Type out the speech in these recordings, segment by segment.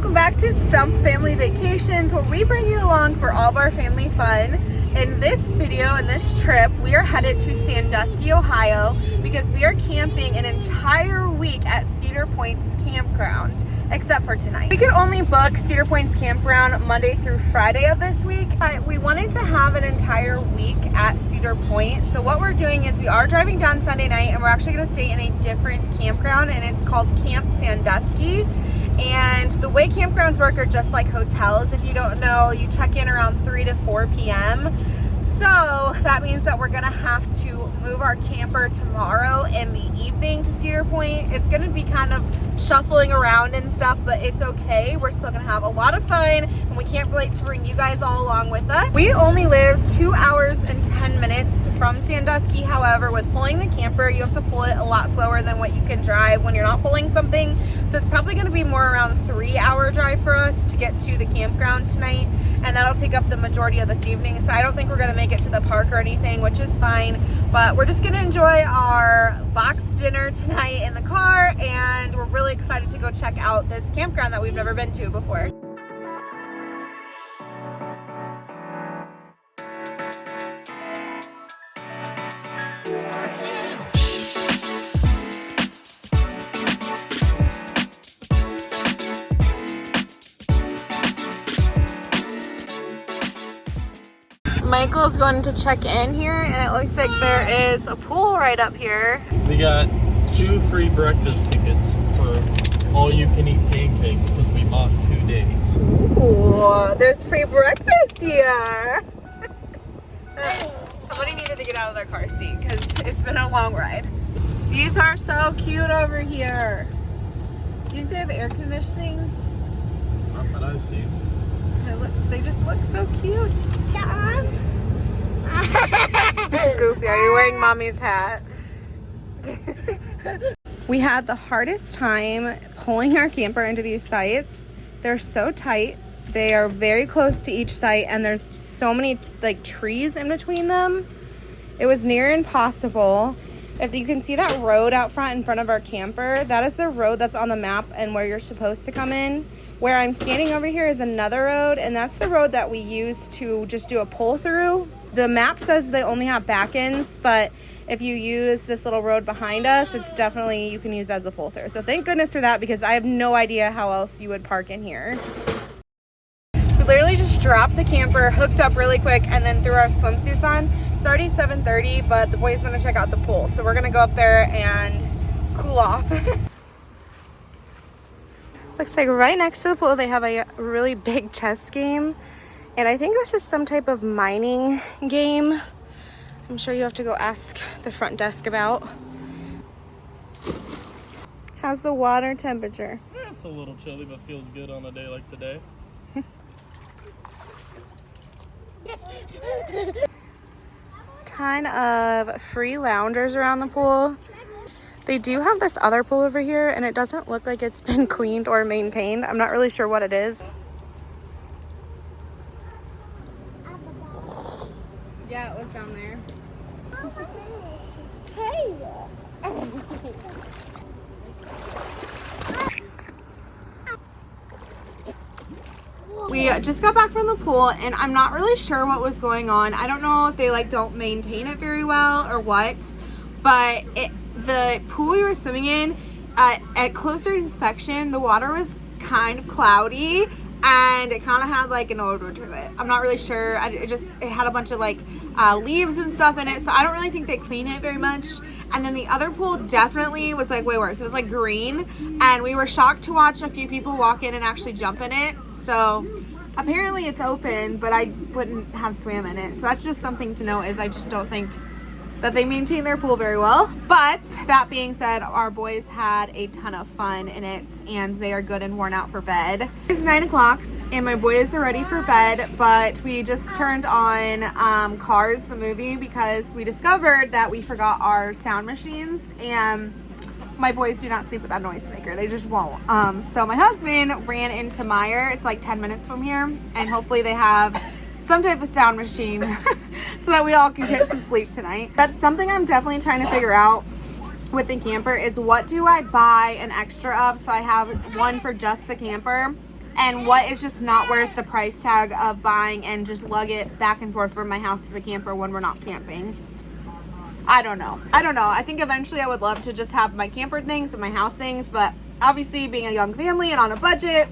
welcome back to Stump Family Vacations, where we bring you along for all of our family fun. In this video, in this trip, we are headed to Sandusky, Ohio, because we are camping an entire week at Cedar Point's campground, except for tonight. We could only book Cedar Point's campground Monday through Friday of this week, but we wanted to have an entire week at Cedar Point. So what we're doing is we are driving down Sunday night, and we're actually going to stay in a different campground, and it's called Camp Sandusky. And the way campgrounds work are just like hotels. If you don't know, you check in around 3 to 4 p.m. So that means that we're gonna have to move our camper tomorrow in the evening to Cedar Point. It's gonna be kind of shuffling around and stuff, but it's okay. We're still gonna have a lot of fun, and we can't wait to bring you guys all along with us. We only live 2 hours and 10 minutes from Sandusky. However, with pulling the camper, you have to pull it a lot slower than what you can drive when you're not pulling something. So it's probably gonna be more around 3-hour drive for us to get to the campground tonight, and that'll take up the majority of this evening. So I don't think we're gonna make it to the park or anything, which is fine, but we're just gonna enjoy our box dinner tonight in the car, and we're really excited to go check out this campground that we've never been to before. Michael's going to check in here, and it looks like there is a pool right up here. We got 2 free breakfast tickets for all-you-can-eat pancakes because we bought 2 days. Ooh, there's free breakfast here. Somebody needed to get out of their car seat because it's been a long ride. These are so cute over here. Do you think they have air conditioning? Not that I see. They just look so cute. Goofy, are you wearing mommy's hat? We had the hardest time pulling our camper into these sites. They're so tight. They are very close to each site, and there's so many like trees in between them. It was near impossible. If you can see that road out front in front of our camper, that is the road that's on the map and where you're supposed to come in. Where I'm standing over here is another road, and that's the road that we use to just do a pull through. The map says they only have back ends, but if you use this little road behind us, it's definitely, you can use as a pull through. So thank goodness for that, because I have no idea how else you would park in here. We literally just dropped the camper, hooked up really quick, and then threw our swimsuits on. It's already 7:30, but the boys want to check out the pool, so we're gonna go up there and cool off. Looks like right next to the pool they have a really big chess game, and I think this is some type of mining game. I'm sure you have to go ask the front desk about. How's the water temperature? It's a little chilly, but feels good on a day like today. Ton of free loungers around the pool. They do have this other pool over here, and it doesn't look like it's been cleaned or maintained. I'm not really sure what it is. Yeah, it was down there. We just got back from the pool, and I'm not really sure what was going on. I don't know if they like don't maintain it very well or what, but the pool we were swimming in, at closer inspection, the water was kind of cloudy, and it kind of had like an odor to it. I'm not really sure. It had a bunch of like leaves and stuff in it, so I don't really think they clean it very much. And then the other pool definitely was like way worse. It was like green, and we were shocked to watch a few people walk in and actually jump in it. So apparently it's open, but I wouldn't have swam in it. So that's just something to note, is I just don't think that they maintain their pool very well. But that being said, our boys had a ton of fun in it, and they are good and worn out for bed. It's 9 o'clock, and my boys are ready for bed, but we just turned on Cars, the movie, because we discovered that we forgot our sound machines, and my boys do not sleep with that noisemaker. They just won't. So my husband ran into Meyer. It's like 10 minutes from here, and hopefully they have some type of sound machine so that we all can get some sleep tonight. That's something I'm definitely trying to figure out with the camper, is what do I buy an extra of so I have one for just the camper and what is just not worth the price tag of buying and just lug it back and forth from my house to the camper when we're not camping. I don't know. I think eventually I would love to just have my camper things and my house things, but obviously being a young family and on a budget,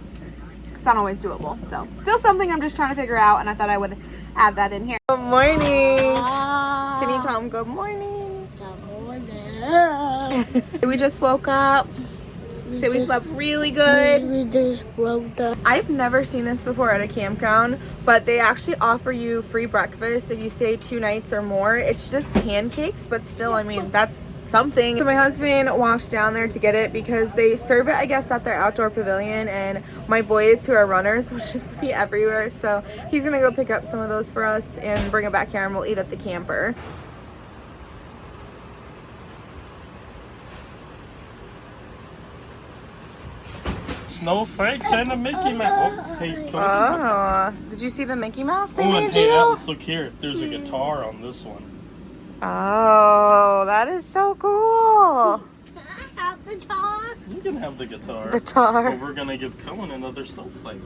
it's not always doable. So still something I'm just trying to figure out, and I thought I would add that in here. Good morning. Can you tell them good morning? Good morning. We just woke up. Say we slept really good. We just woke up. I've never seen this before at a campground, but they actually offer you free breakfast if you stay 2 nights or more. It's just pancakes, but still, I mean, that's something. So my husband walked down there to get it because they serve it, I guess, at their outdoor pavilion, and my boys who are runners will just be everywhere. So he's gonna go pick up some of those for us and bring it back here, and we'll eat at the camper. Snowflakes and a Mickey Mouse. Oh, hey, can we Oh, did you see the Mickey Mouse they made hey, you? Alice, look here. There's a guitar on this one. Oh, that is so cool. Can I have the guitar? You can have the guitar. Guitar. But we're gonna give Cohen another snowflake.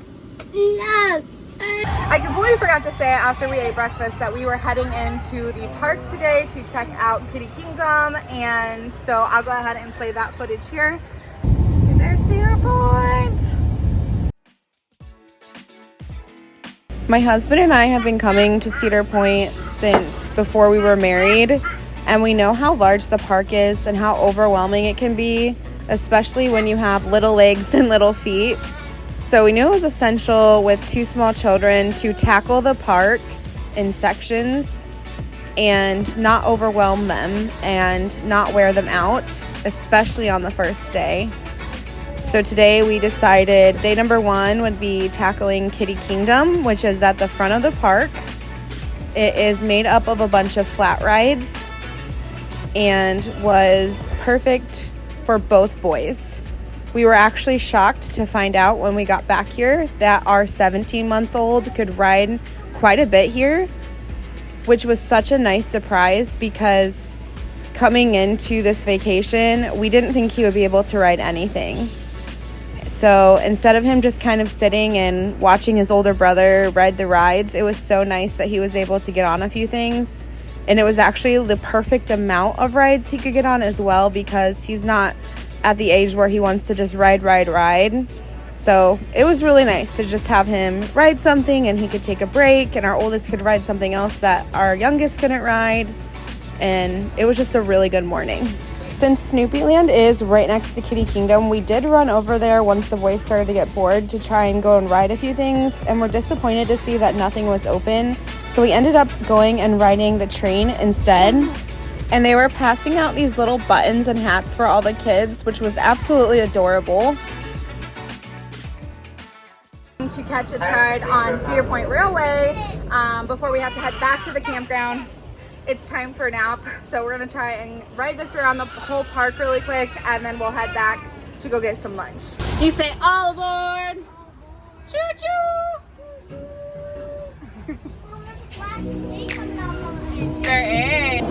No. I completely forgot to say after we ate breakfast that we were heading into the park today to check out Kitty Kingdom, and so I'll go ahead and play that footage here. There's Cedar Point. My husband and I have been coming to Cedar Point since before we were married, and we know how large the park is and how overwhelming it can be, especially when you have little legs and little feet. So we knew it was essential with 2 small children to tackle the park in sections and not overwhelm them and not wear them out, especially on the first day. So today we decided day number 1 would be tackling Kitty Kingdom, which is at the front of the park. It is made up of a bunch of flat rides and was perfect for both boys. We were actually shocked to find out when we got back here that our 17-month-old could ride quite a bit here, which was such a nice surprise because coming into this vacation, we didn't think he would be able to ride anything. So instead of him just kind of sitting and watching his older brother ride the rides, it was so nice that he was able to get on a few things. And it was actually the perfect amount of rides he could get on as well, because he's not at the age where he wants to just ride. So it was really nice to just have him ride something and he could take a break, and our oldest could ride something else that our youngest couldn't ride. And it was just a really good morning. Since Snoopyland is right next to Kitty Kingdom, we did run over there once the boys started to get bored to try and go and ride a few things, and we're disappointed to see that nothing was open. So we ended up going and riding the train instead. And they were passing out these little buttons and hats for all the kids, which was absolutely adorable. To catch a ride on Cedar Point Railway before we have to head back to the campground. It's time for a nap, so we're gonna try and ride this around the whole park really quick, and then we'll head back to go get some lunch. You say all aboard! Choo-choo! There is.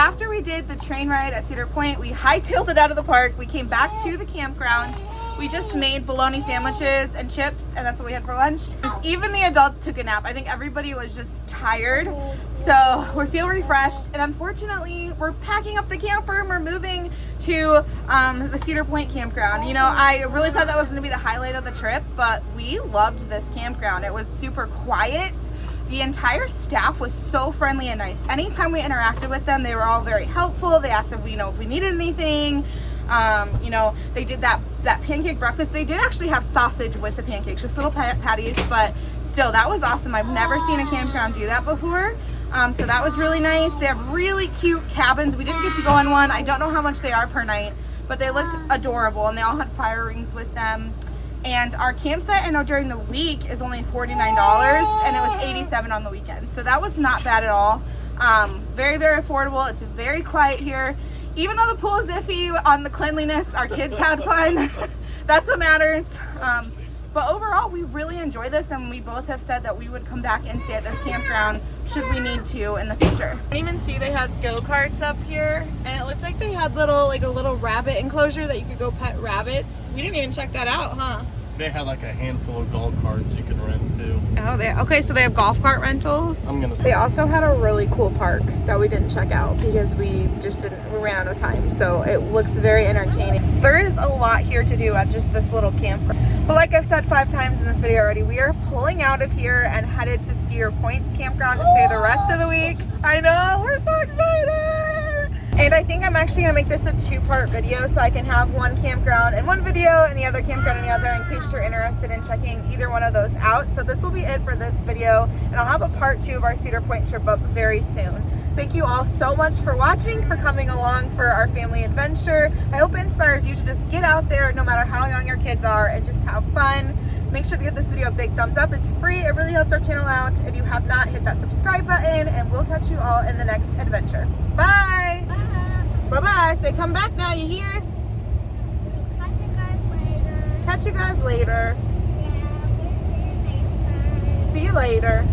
after we did the train ride at Cedar Point, we hightailed it out of the park. We came back to the campground. We just made bologna sandwiches and chips, and that's what we had for lunch. Even the adults took a nap. I think everybody was just tired, so we feel refreshed. And unfortunately, we're packing up the camper and we're moving to the Cedar Point campground. You know, I really thought that was going to be the highlight of the trip, but we loved this campground. It was super quiet. The entire staff was so friendly and nice. Anytime we interacted with them, they were all very helpful. They asked if we needed anything. You know, they did that pancake breakfast. They did actually have sausage with the pancakes, just little patties, but still, that was awesome. I've never seen a campground do that before. So that was really nice. They have really cute cabins. We didn't get to go in one. I don't know how much they are per night, but they looked adorable, and they all had fire rings with them. And our campsite, I know during the week, is only $49, and it was $87 on the weekend. So that was not bad at all. Very, very affordable. It's very quiet here. Even though the pool is iffy on the cleanliness, our kids had fun. That's what matters. But overall, we really enjoy this, and we both have said that we would come back and stay at this campground should we need to in the future. I didn't even see they had go-karts up here, and it looked like they had a little rabbit enclosure that you could go pet rabbits. We didn't even check that out, huh? They had like a handful of golf carts you could rent too. Oh, okay, so they have golf cart rentals. They also had a really cool park that we didn't check out because we ran out of time. So it looks very entertaining. There is a lot here to do at just this little campground. But like I've said 5 times in this video already, we are pulling out of here and headed to Cedar Point's campground to stay the rest of the week. I know, we're so excited! And I think I'm actually gonna make this a 2-part video so I can have one campground in one video and the other campground in the other, in case you're interested in checking either one of those out. So this will be it for this video, and I'll have a part 2 of our Cedar Point trip up very soon. Thank you all so much for watching, for coming along for our family adventure. I hope it inspires you to just get out there no matter how young your kids are and just have fun. Make sure to give this video a big thumbs up. It's free. It really helps our channel out. If you have not, hit that subscribe button, and we'll catch you all in the next adventure. Bye! Bye-bye. Say come back now, you hear? Catch you guys later. See you later.